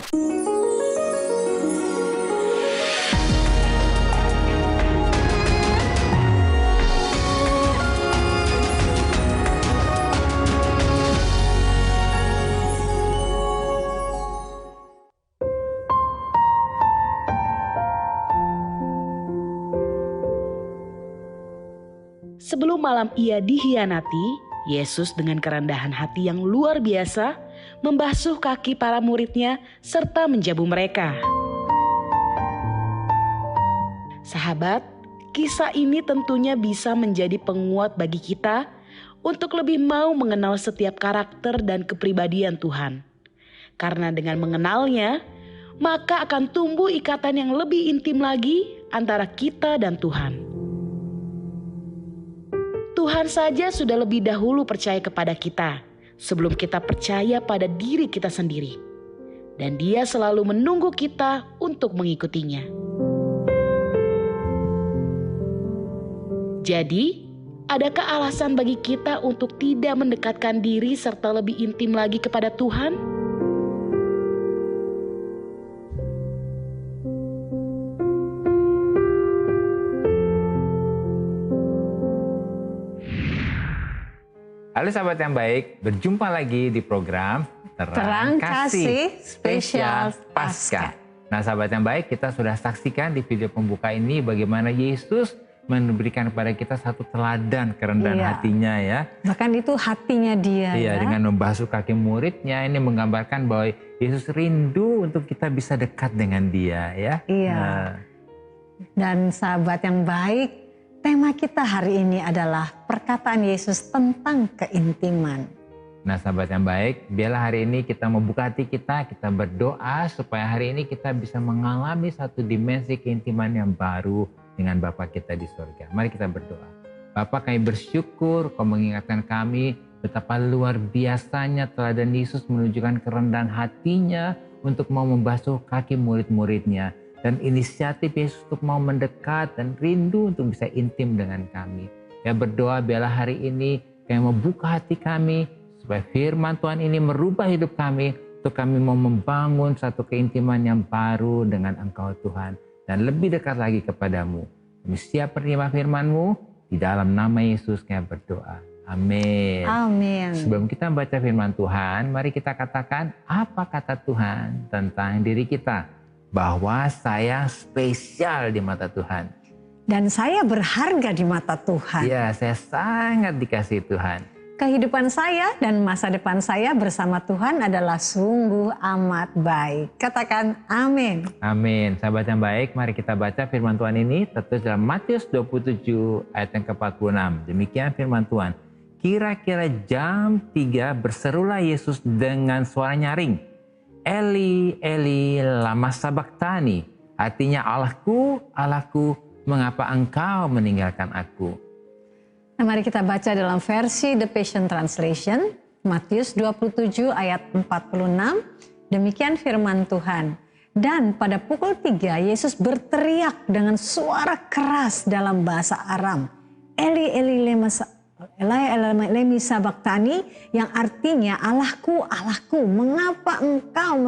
Sebelum malam ia dikhianati, Yesus dengan kerendahan hati yang luar biasa membasuh kaki para muridnya serta menjabu mereka. Sahabat, kisah ini tentunya bisa menjadi penguat bagi kita untuk lebih mau mengenal setiap karakter dan kepribadian Tuhan. Karena dengan mengenalnya, maka akan tumbuh ikatan yang lebih intim lagi antara kita dan Tuhan. Tuhan saja sudah lebih dahulu percaya kepada kita sebelum kita percaya pada diri kita sendiri. Dan Dia selalu menunggu kita untuk mengikutinya. Jadi, adakah alasan bagi kita untuk tidak mendekatkan diri serta lebih intim lagi kepada Tuhan? Halo sahabat yang baik, berjumpa lagi di program Terang Kasih Spesial Paskah. Nah sahabat yang baik, kita sudah saksikan di video pembuka ini bagaimana Yesus memberikan kepada kita satu teladan kerendahan hatinya ya. Bahkan itu hatinya Dia ya. Dengan membasuh kaki muridnya, ini menggambarkan bahwa Yesus rindu untuk kita bisa dekat dengan Dia ya. Iya. Dan sahabat yang baik, tema kita hari ini adalah perkataan Yesus tentang keintiman. Nah sahabat yang baik, biarlah hari ini kita membuka hati kita berdoa supaya hari ini kita bisa mengalami satu dimensi keintiman yang baru dengan Bapa kita di surga. Mari kita berdoa. Bapa, kami bersyukur Kau mengingatkan kami betapa luar biasanya teladan Yesus menunjukkan kerendahan hatinya untuk mau membasuh kaki murid-muridnya. Dan inisiatif Yesus untuk mau mendekat dan rindu untuk bisa intim dengan kami. Ya berdoa biarlah hari ini kami membuka hati kami supaya firman Tuhan ini merubah hidup kami untuk kami mau membangun satu keintiman yang baru dengan Engkau Tuhan dan lebih dekat lagi kepadamu. Kami siap menerima firman-Mu, di dalam nama Yesus kami berdoa. Amin. Amin. Sebelum kita membaca firman Tuhan, mari kita katakan apa kata Tuhan tentang diri kita. Bahwa saya spesial di mata Tuhan. Dan saya berharga di mata Tuhan. Ya, saya sangat dikasihi Tuhan. Kehidupan saya dan masa depan saya bersama Tuhan adalah sungguh amat baik. Katakan amin. Amin. Sahabat yang baik, mari kita baca firman Tuhan ini tertulis dalam Matius 27 ayat yang ke-46. Demikian firman Tuhan. Kira-kira jam 3 berserulah Yesus dengan suara nyaring. Eli, Eli, lama sabachthani. Artinya Allahku, Allahku, mengapa engkau meninggalkan aku? Nah, mari kita baca dalam versi The Passion Translation, Matius 27 ayat 46. Demikian firman Tuhan. Dan pada pukul 3 Yesus berteriak dengan suara keras dalam bahasa Aram. Eli, Eli, lema sabachthani, yang artinya Allahku, Allahku, mengapa engkau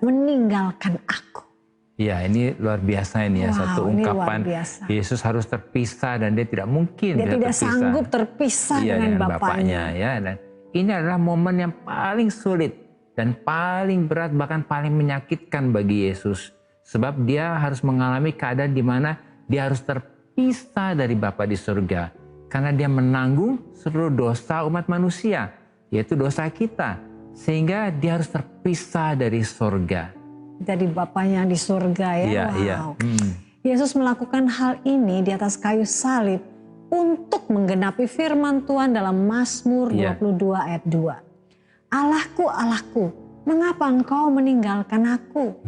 meninggalkan aku? Ya, ini luar biasa ini ya, satu ungkapan Yesus harus terpisah dan dia tidak mungkin dia tidak sanggup terpisah dengan Bapaknya ya. Dan ini adalah momen yang paling sulit dan paling berat, bahkan paling menyakitkan bagi Yesus, sebab dia harus mengalami keadaan di mana dia harus terpisah dari Bapa di surga. Karena dia menanggung seluruh dosa umat manusia, yaitu dosa kita. Sehingga dia harus terpisah dari surga. Dari Bapaknya di surga ya. Wow. Yesus melakukan hal ini di atas kayu salib untuk menggenapi firman Tuhan dalam Mazmur 22 ayat 2. Allahku, Allahku, mengapa engkau meninggalkan aku?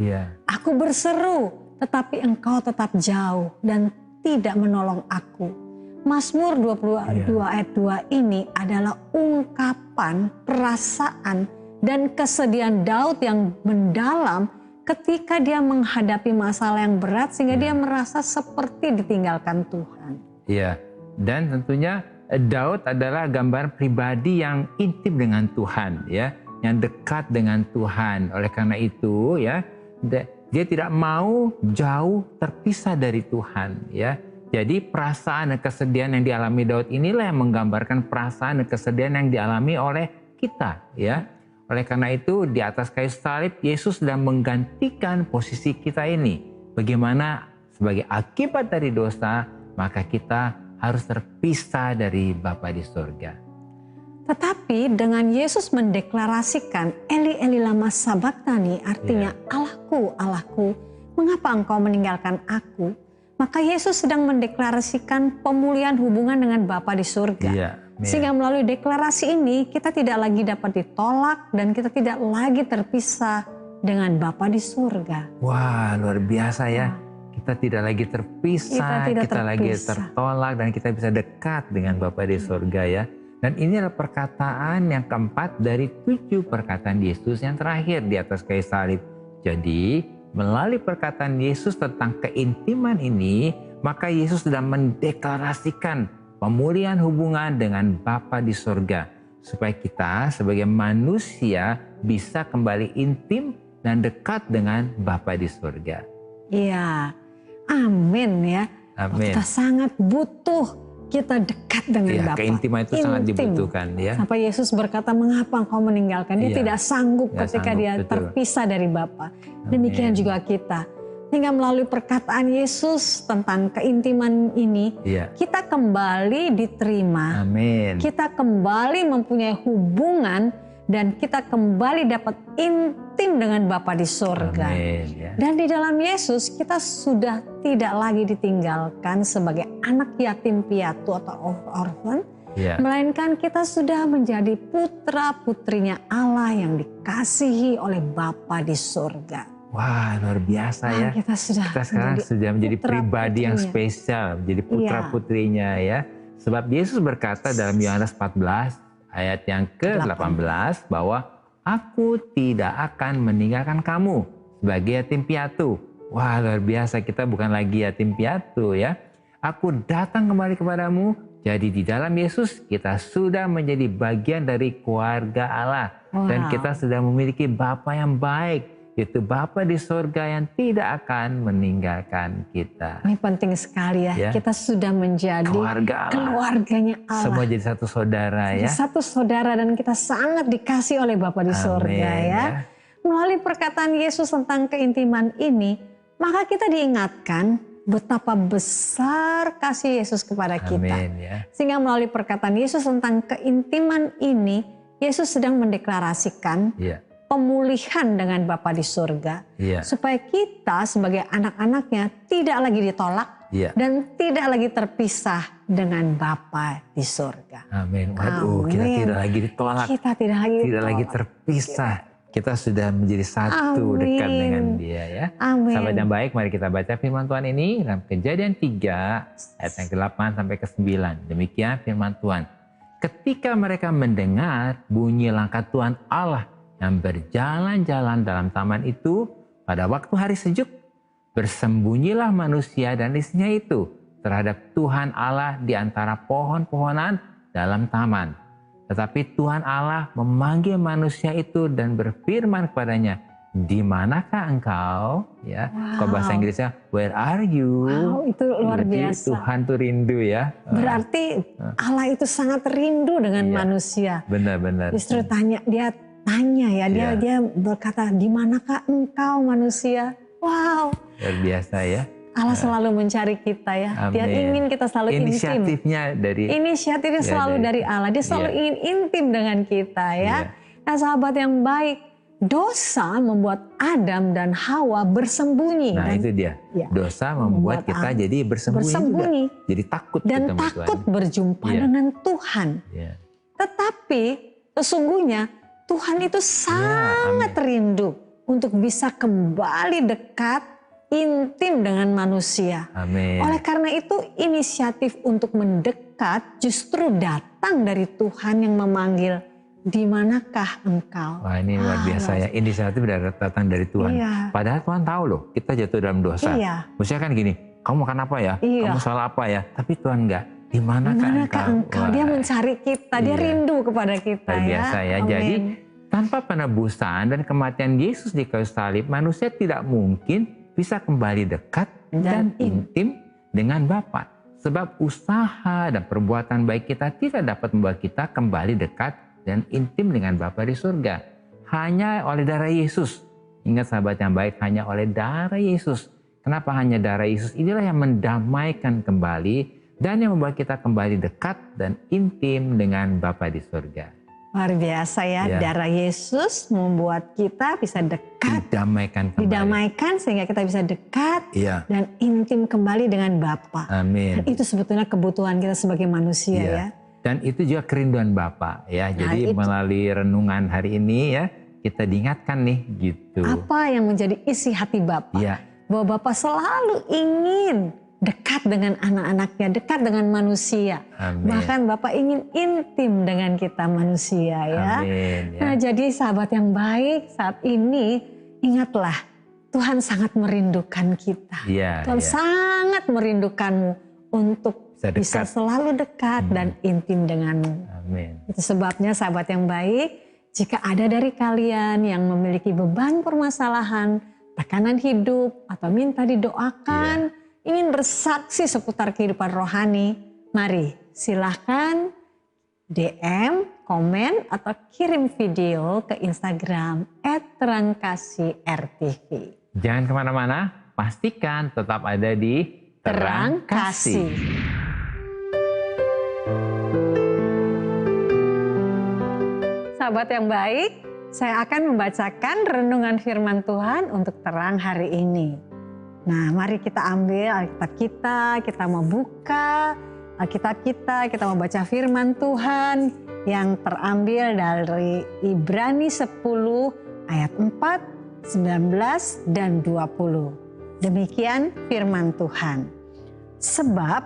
Aku berseru, tetapi engkau tetap jauh dan tidak menolong aku. Mazmur 22 ayat 2 ini adalah ungkapan perasaan dan kesedihan Daud yang mendalam ketika dia menghadapi masalah yang berat sehingga dia merasa seperti ditinggalkan Tuhan. Iya, dan tentunya Daud adalah gambar pribadi yang intim dengan Tuhan ya. yang dekat dengan Tuhan. Oleh karena itu ya, dia tidak mau jauh terpisah dari Tuhan ya. Jadi perasaan dan kesedihan yang dialami Daud inilah yang menggambarkan perasaan dan kesedihan yang dialami oleh kita ya. Oleh karena itu di atas kayu salib Yesus sedang menggantikan posisi kita ini. Bagaimana sebagai akibat dari dosa maka kita harus terpisah dari Bapa di surga. Tetapi dengan Yesus mendeklarasikan Eli Eli lama sabachthani, artinya Allahku, Allahku, mengapa engkau meninggalkan aku? Maka Yesus sedang mendeklarasikan pemulihan hubungan dengan Bapa di surga. Sehingga melalui deklarasi ini kita tidak lagi dapat ditolak dan kita tidak lagi terpisah dengan Bapa di surga. Wah, luar biasa ya. Kita tidak lagi terpisah, kita lagi tertolak dan kita bisa dekat dengan Bapa di surga ya. Dan ini adalah perkataan yang keempat dari 7 perkataan Yesus yang terakhir di atas kayu salib. Jadi melalui perkataan Yesus tentang keintiman ini, maka Yesus sudah mendeklarasikan pemulihan hubungan dengan Bapa di surga. Supaya kita sebagai manusia bisa kembali intim dan dekat dengan Bapa di surga. Iya, amin ya. Amin. Kita sangat butuh kita dekat dengan Bapa. Keintiman itu sangat dibutuhkan ya. Sampai Yesus berkata, mengapa engkau meninggalkan? Dia tidak sanggup ketika dia terpisah dari Bapa. Demikian juga kita. Hingga melalui perkataan Yesus tentang keintiman ini, kita kembali diterima. Amin. Kita kembali mempunyai hubungan dan kita kembali dapat intim dengan Bapa di surga. Amin, ya. Dan di dalam Yesus kita sudah tidak lagi ditinggalkan sebagai anak yatim piatu atau orphan, melainkan kita sudah menjadi putra putrinya Allah yang dikasihi oleh Bapa di surga. Wah, luar biasa ya. Kita sekarang sudah menjadi pribadi yang spesial, menjadi putra putrinya ya. Sebab Yesus berkata dalam Yohanes 14 ayat yang ke-18 bahwa aku tidak akan meninggalkan kamu sebagai yatim piatu. Wah, luar biasa, kita bukan lagi yatim piatu ya. Aku datang kembali kepadamu. Jadi di dalam Yesus kita sudah menjadi bagian dari keluarga Allah. Dan kita sudah memiliki Bapa yang baik. Yaitu Bapa di surga yang tidak akan meninggalkan kita. Ini penting sekali ya. Kita sudah menjadi keluarganya Allah. Semua jadi satu saudara ya. Satu saudara dan kita sangat dikasih oleh Bapa di surga ya. Melalui perkataan Yesus tentang keintiman ini, maka kita diingatkan betapa besar kasih Yesus kepada kita. Sehingga melalui perkataan Yesus tentang keintiman ini, Yesus sedang mendeklarasikan pemulihan dengan Bapa di surga. Supaya kita sebagai anak-anaknya tidak lagi ditolak dan tidak lagi terpisah dengan Bapa di surga. Amin. Waduh, kita tidak lagi ditolak. Kita tidak lagi terpisah. Kita sudah menjadi satu dekat dengan Dia ya. Amin. Sahabat yang baik, mari kita baca firman Tuhan ini dalam Kejadian 3 ayat yang ke-8 sampai ke-9. Demikian firman Tuhan. Ketika mereka mendengar bunyi langkah Tuhan Allah yang berjalan-jalan dalam taman itu pada waktu hari sejuk, bersembunyilah manusia dan istrinya itu terhadap Tuhan Allah di antara pohon-pohonan dalam taman. Tetapi Tuhan Allah memanggil manusia itu dan berfirman kepadanya, "Di manakah engkau?" Ya, kalau bahasa Inggrisnya, "Where are you?" Wow, itu luar biasa. Tuhan tuh rindu ya. Berarti Allah itu sangat rindu dengan manusia. Benar-benar. Justru dia tanya ya, dia berkata, "Di manakah engkau manusia?" Wow. Luar biasa ya. Allah selalu mencari kita ya. Amin. Dia ingin kita selalu Inisiatifnya selalu dari Allah. Dia selalu ingin intim dengan kita ya. Nah, sahabat yang baik, dosa membuat Adam dan Hawa bersembunyi. Nah, itu dia. Dosa membuat kita jadi bersembunyi juga. Jadi takut dan takut berjumpa dengan Tuhan. Tetapi sesungguhnya Tuhan itu sangat rindu untuk bisa kembali dekat, intim dengan manusia. Amin. Oleh karena itu inisiatif untuk mendekat justru datang dari Tuhan yang memanggil, "Di manakah engkau?" Wah, ini luar biasa ya. Inisiatif datang dari Tuhan. Padahal Tuhan tahu loh kita jatuh dalam dosa. Maksudnya kan gini, kamu makan apa ya? Kamu salah apa ya? Tapi Tuhan enggak. Di manakah engkau? Dia mencari kita, dia rindu kepada kita. Luar biasa ya. Amin. Jadi Tanpa penebusan dan kematian Yesus di kayu salib, manusia tidak mungkin bisa kembali dekat dan intim dengan Bapa. Sebab usaha dan perbuatan baik kita tidak dapat membuat kita kembali dekat dan intim dengan Bapa di surga. Hanya oleh darah Yesus. Ingat sahabat yang baik, hanya oleh darah Yesus. Kenapa hanya darah Yesus? Inilah yang mendamaikan kembali dan yang membuat kita kembali dekat dan intim dengan Bapa di surga. Luar biasa ya, darah Yesus membuat kita bisa dekat. Didamaikan kembali. Didamaikan sehingga kita bisa dekat dan intim kembali dengan Bapa. Amin. Dan itu sebetulnya kebutuhan kita sebagai manusia ya. Dan itu juga kerinduan Bapa ya. Jadi melalui renungan hari ini ya, kita diingatkan nih gitu. Apa yang menjadi isi hati Bapa? Bahwa Bapa selalu ingin dekat dengan anak-anaknya, dekat dengan manusia. Amin. Bahkan Bapak ingin intim dengan kita manusia ya. Amin, Nah, jadi sahabat yang baik, saat ini ingatlah Tuhan sangat merindukan kita. Tuhan sangat merindukanmu untuk bisa selalu dekat dan intim denganmu. Amin. Itu sebabnya sahabat yang baik, jika ada dari kalian yang memiliki beban permasalahan, tekanan hidup, atau minta didoakan, ingin bersaksi seputar kehidupan rohani, mari silahkan DM, komen, atau kirim video ke Instagram @terangkasih_rtv. Jangan kemana-mana, pastikan tetap ada di Terang Kasih. Sahabat yang baik, saya akan membacakan renungan firman Tuhan untuk terang hari ini. Nah, mari kita ambil Alkitab kita mau buka Alkitab kita mau baca firman Tuhan yang terambil dari Ibrani 10 ayat 4, 19, dan 20. Demikian firman Tuhan. Sebab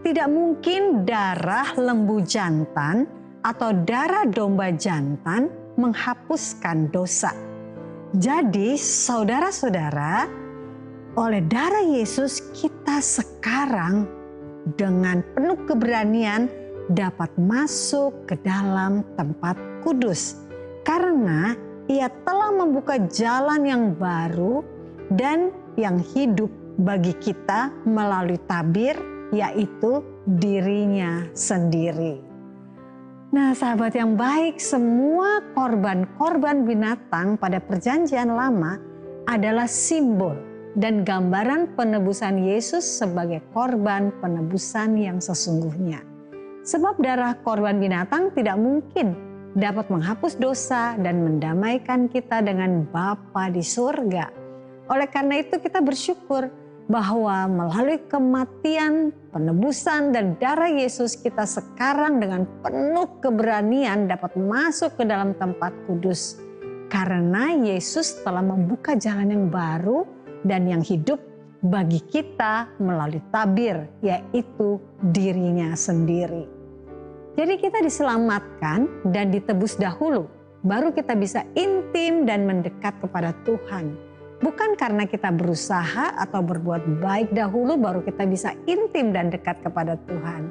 tidak mungkin darah lembu jantan atau darah domba jantan menghapuskan dosa. Jadi saudara-saudara, oleh darah Yesus kita sekarang dengan penuh keberanian dapat masuk ke dalam tempat kudus. Karena Ia telah membuka jalan yang baru dan yang hidup bagi kita melalui tabir, yaitu dirinya sendiri. Nah, sahabat yang baik, semua korban-korban binatang pada perjanjian lama adalah simbol dan gambaran penebusan Yesus sebagai korban penebusan yang sesungguhnya. Sebab darah korban binatang tidak mungkin dapat menghapus dosa dan mendamaikan kita dengan Bapa di surga. Oleh karena itu kita bersyukur bahwa melalui kematian, penebusan, dan darah Yesus kita sekarang dengan penuh keberanian dapat masuk ke dalam tempat kudus. Karena Yesus telah membuka jalan yang baru dan yang hidup bagi kita melalui tabir, yaitu dirinya sendiri. Jadi kita diselamatkan dan ditebus dahulu, baru kita bisa intim dan mendekat kepada Tuhan. Bukan karena kita berusaha atau berbuat baik dahulu baru kita bisa intim dan dekat kepada Tuhan.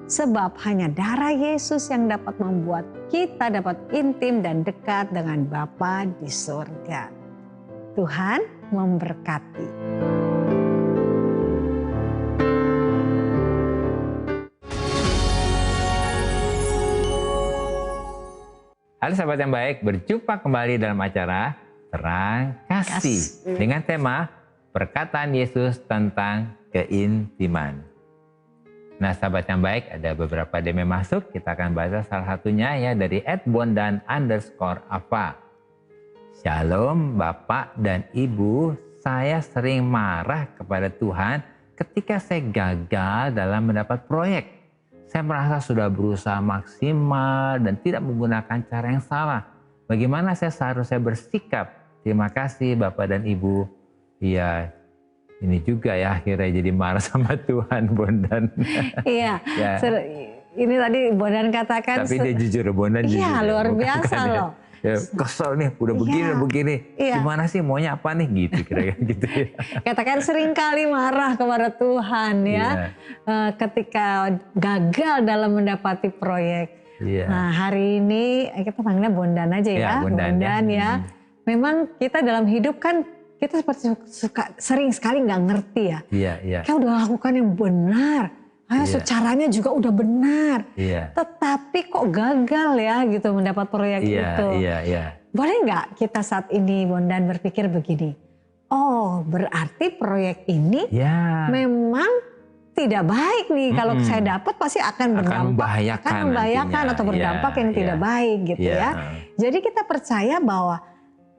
Sebab hanya darah Yesus yang dapat membuat kita dapat intim dan dekat dengan Bapa di surga. Tuhan memberkati. Halo sahabat yang baik, berjumpa kembali dalam acara Terang Kasih dengan tema perkataan Yesus tentang keintiman. Nah sahabat yang baik, ada beberapa DM masuk, kita akan baca salah satunya ya dari @bondan_apa. Shalom Bapak dan Ibu, saya sering marah kepada Tuhan ketika saya gagal dalam mendapat proyek. Saya merasa sudah berusaha maksimal dan tidak menggunakan cara yang salah. Bagaimana saya seharusnya bersikap? Terima kasih Bapak dan Ibu. Iya, ini juga ya akhirnya jadi marah sama Tuhan, Bondan. Iya, ya. Ini tadi Bondan katakan. Tapi dia jujur, Bondan jujur. Iya, luar biasa loh. Ya, kesel nih, udah begini. Gimana sih, maunya apa nih gitu kira-kira gitu ya. Katakan sering kali marah kepada Tuhan ya. Ketika gagal dalam mendapati proyek. Iya. Nah hari ini kita panggilnya Bondan aja ya, Bondan ya. Memang kita dalam hidup kan kita seperti sering sekali nggak ngerti ya. Iya. Kita udah lakukan yang benar, caranya juga udah benar. Iya. Tetapi kok gagal ya gitu mendapat proyek itu. Iya. Boleh nggak kita saat ini Bondan berpikir begini? Oh berarti proyek ini memang tidak baik nih. Kalau saya dapat pasti akan berdampak, akan membahayakan atau berdampak yang tidak baik gitu ya. Jadi kita percaya bahwa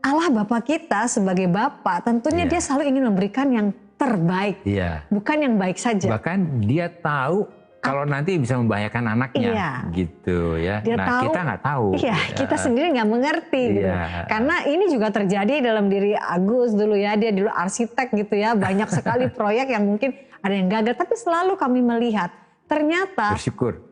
Allah Bapa kita sebagai Bapa tentunya dia selalu ingin memberikan yang terbaik, bukan yang baik saja. Bahkan dia tahu kalau nanti bisa membahayakan anaknya, gitu ya. Dia tahu, kita nggak tahu. Iya, kita sendiri nggak mengerti gitu. Karena ini juga terjadi dalam diri Agus dulu ya. Dia dulu arsitek gitu ya. Banyak sekali proyek yang mungkin ada yang gagal, tapi selalu kami melihat ternyata bersyukur.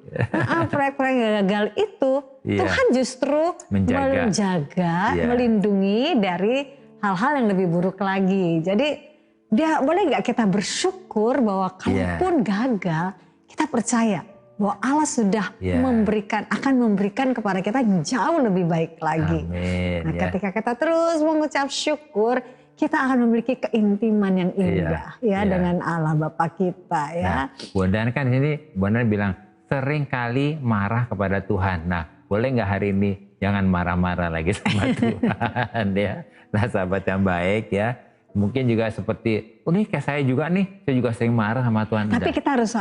Proyek-proyek yang gagal itu Tuhan justru menjaga, melindungi dari hal-hal yang lebih buruk lagi. Jadi dia boleh nggak kita bersyukur bahwa kalaupun gagal, kita percaya bahwa Allah sudah akan memberikan kepada kita yang jauh lebih baik lagi. Amin, nah, ketika kita terus mengucap syukur, kita akan memiliki keintiman yang indah dengan Allah Bapa kita ya. Nah, Bondan kan ini Bondan bilang sering kali marah kepada Tuhan. Nah, boleh nggak hari ini jangan marah-marah lagi sama Tuhan ya. Nah, sahabat yang baik ya. Mungkin juga seperti, nih kayak saya juga nih, saya juga sering marah sama Tuhan. Tapi kita harus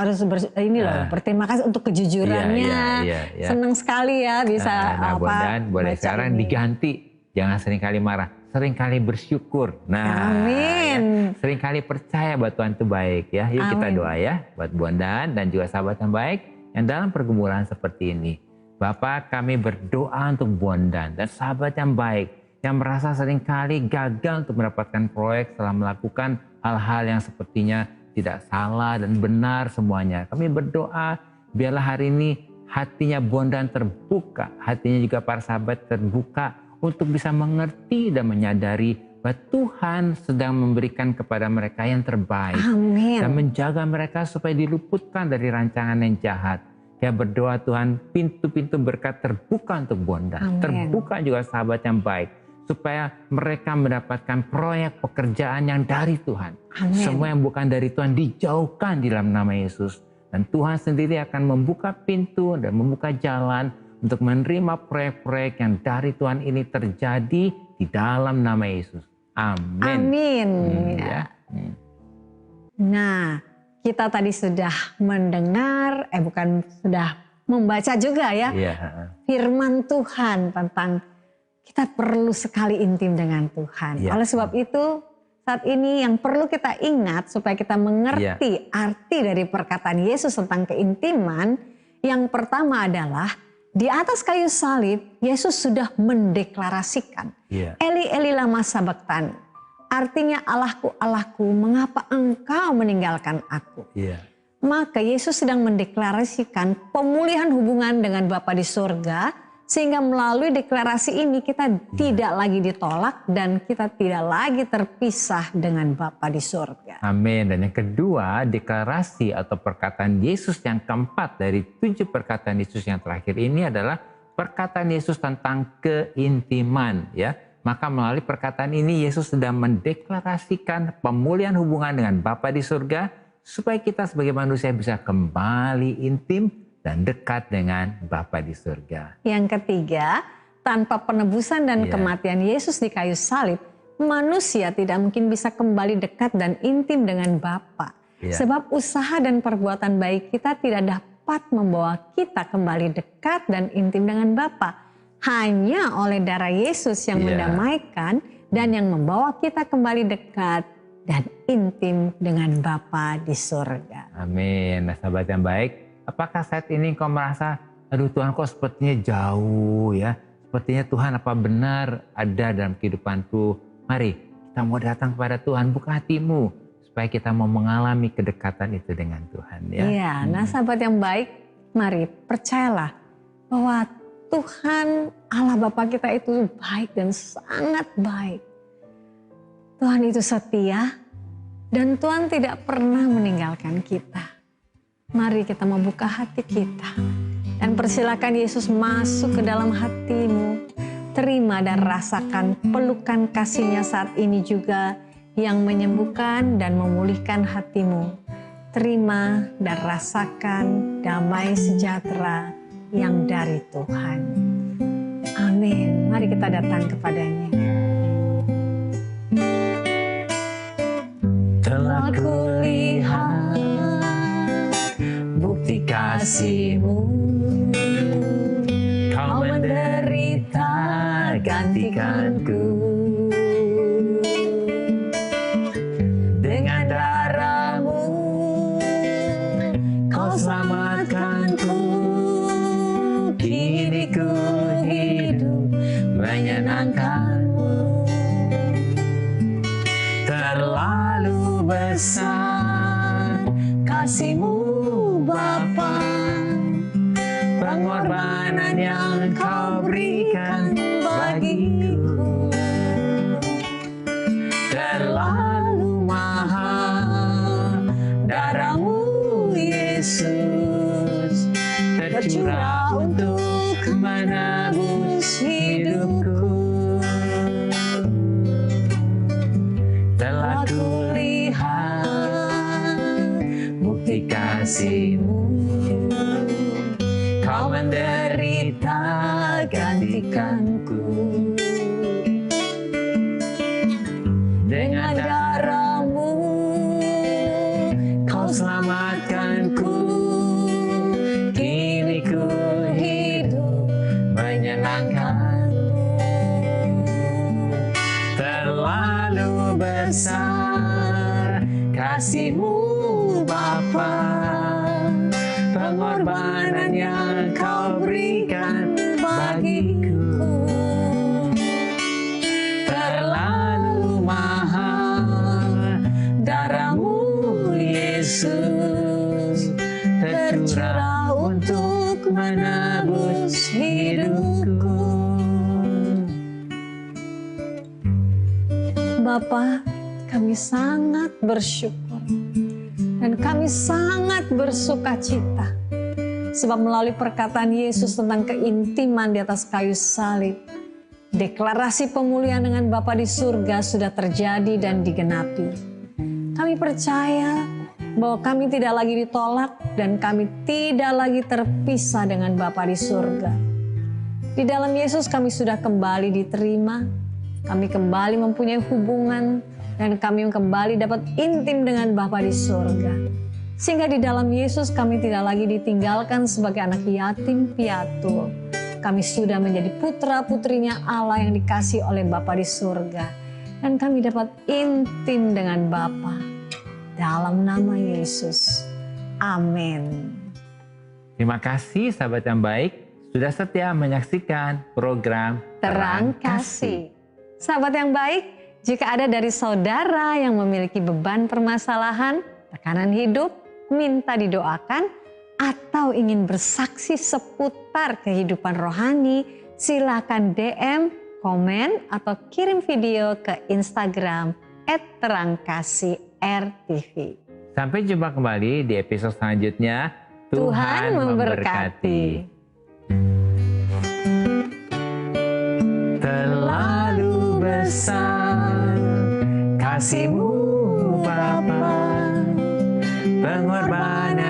berterima kasih untuk kejujurannya. Senang sekali ya bisa Bondan boleh sekarang diganti, jangan sering kali marah. Seringkali bersyukur. Nah, amin. Seringkali percaya bahwa Tuhan itu baik ya. Yuk kita doa ya buat Bondan dan juga sahabat yang baik yang dalam pergumulan seperti ini. Bapak, kami berdoa untuk Bondan dan sahabat yang baik yang merasa seringkali gagal untuk mendapatkan proyek setelah melakukan hal-hal yang sepertinya tidak salah dan benar semuanya. Kami berdoa biarlah hari ini hatinya Bondan terbuka, hatinya juga para sahabat terbuka untuk bisa mengerti dan menyadari bahwa Tuhan sedang memberikan kepada mereka yang terbaik. Amin. Dan menjaga mereka supaya diluputkan dari rancangan yang jahat. Ya berdoa Tuhan pintu-pintu berkat terbuka untuk Bondan. Amin. Terbuka juga sahabat yang baik. Supaya mereka mendapatkan proyek pekerjaan yang dari Tuhan. Amin. Semua yang bukan dari Tuhan dijauhkan di dalam nama Yesus. Dan Tuhan sendiri akan membuka pintu dan membuka jalan untuk menerima proyek-proyek yang dari Tuhan ini terjadi di dalam nama Yesus. Amin. Amin. Nah, kita tadi sudah mendengar, sudah membaca juga ya, firman Tuhan tentang kita perlu sekali intim dengan Tuhan. Oleh sebab itu, saat ini yang perlu kita ingat supaya kita mengerti arti dari perkataan Yesus tentang keintiman, yang pertama adalah di atas kayu salib, Yesus sudah mendeklarasikan, Eli Eli lama sabachthani. Artinya Allahku, Allahku, mengapa engkau meninggalkan aku? Maka Yesus sedang mendeklarasikan pemulihan hubungan dengan Bapa di surga, sehingga melalui deklarasi ini kita tidak lagi ditolak dan kita tidak lagi terpisah dengan Bapa di surga. Amin. Dan yang kedua, deklarasi atau perkataan Yesus yang keempat dari 7 perkataan Yesus yang terakhir ini adalah perkataan Yesus tentang keintiman ya. Maka melalui perkataan ini Yesus sedang mendeklarasikan pemulihan hubungan dengan Bapa di surga supaya kita sebagai manusia bisa kembali intim dan dekat dengan Bapa di surga. Yang ketiga, tanpa penebusan dan kematian Yesus di kayu salib, manusia tidak mungkin bisa kembali dekat dan intim dengan Bapa. Sebab usaha dan perbuatan baik kita tidak dapat membawa kita kembali dekat dan intim dengan Bapa. Hanya oleh darah Yesus yang mendamaikan dan yang membawa kita kembali dekat dan intim dengan Bapa di surga. Amin. Nah, sahabat yang baik, apakah saat ini kau merasa, aduh Tuhan kok sepertinya jauh ya. Sepertinya Tuhan apa benar ada dalam kehidupanku. Mari kita mau datang kepada Tuhan, buka hatimu. Supaya kita mau mengalami kedekatan itu dengan Tuhan ya. Iya, nah sahabat yang baik, mari percayalah bahwa Tuhan Allah Bapa kita itu baik dan sangat baik. Tuhan itu setia dan Tuhan tidak pernah meninggalkan kita. Mari kita membuka hati kita dan Dan persilakan Yesus masuk ke dalam hatimu. Terima dan rasakan pelukan kasih-Nya saat ini juga yang menyembuhkan dan memulihkan hatimu. Terima dan rasakan damai sejahtera yang dari Tuhan. Amin. Mari kita datang kepadanya. Telah kulihat bukti kasih-Mu, Kau menderita gantikanku. Dengan darah-Mu Kau selamatkanku. Kini ku hidup menyenangkan-Mu. Terlalu besar kasih-Mu Bapa, pengorbanan yang Kau berikan bagiku. Terlalu mahal darah-Mu Yesus, tercurah untuk menebus hidupku. Telah kulihat bukti kasih-Mu, Kau menderita gantikanku. Dengan darah-Mu Kau selamatkanku. Kini ku hidup menyenangkan-Mu. Terlalu besar kasih-Mu Bapa, pengorbanan yang Kau berikan bagiku. Terlalu mahal darah-Mu Yesus, tercurah untuk menebus hidupku. Bapa, kami sangat bersyukur dan kami sangat bersuka cita sebab melalui perkataan Yesus tentang keintiman di atas kayu salib, deklarasi pemulihan dengan Bapa di surga sudah terjadi dan digenapi. Kami percaya bahwa kami tidak lagi ditolak dan kami tidak lagi terpisah dengan Bapa di surga. Di dalam Yesus kami sudah kembali diterima, kami kembali mempunyai hubungan, dan kami kembali dapat intim dengan Bapa di surga. Sehingga di dalam Yesus kami tidak lagi ditinggalkan sebagai anak yatim piatu. Kami sudah menjadi putra-putrinya Allah yang dikasihi oleh Bapa di surga. Dan kami dapat intim dengan Bapa. Dalam nama Yesus. Amin. Terima kasih sahabat yang baik sudah setia menyaksikan program Terang Kasih. Sahabat yang baik, jika ada dari saudara yang memiliki beban permasalahan, tekanan hidup, minta didoakan, atau ingin bersaksi seputar kehidupan rohani, silakan DM, komen, atau kirim video ke Instagram @terangkasih_rtv. Sampai jumpa kembali di episode selanjutnya. Tuhan memberkati. Terlalu besar kasih-Mu Bapa, pengorbanan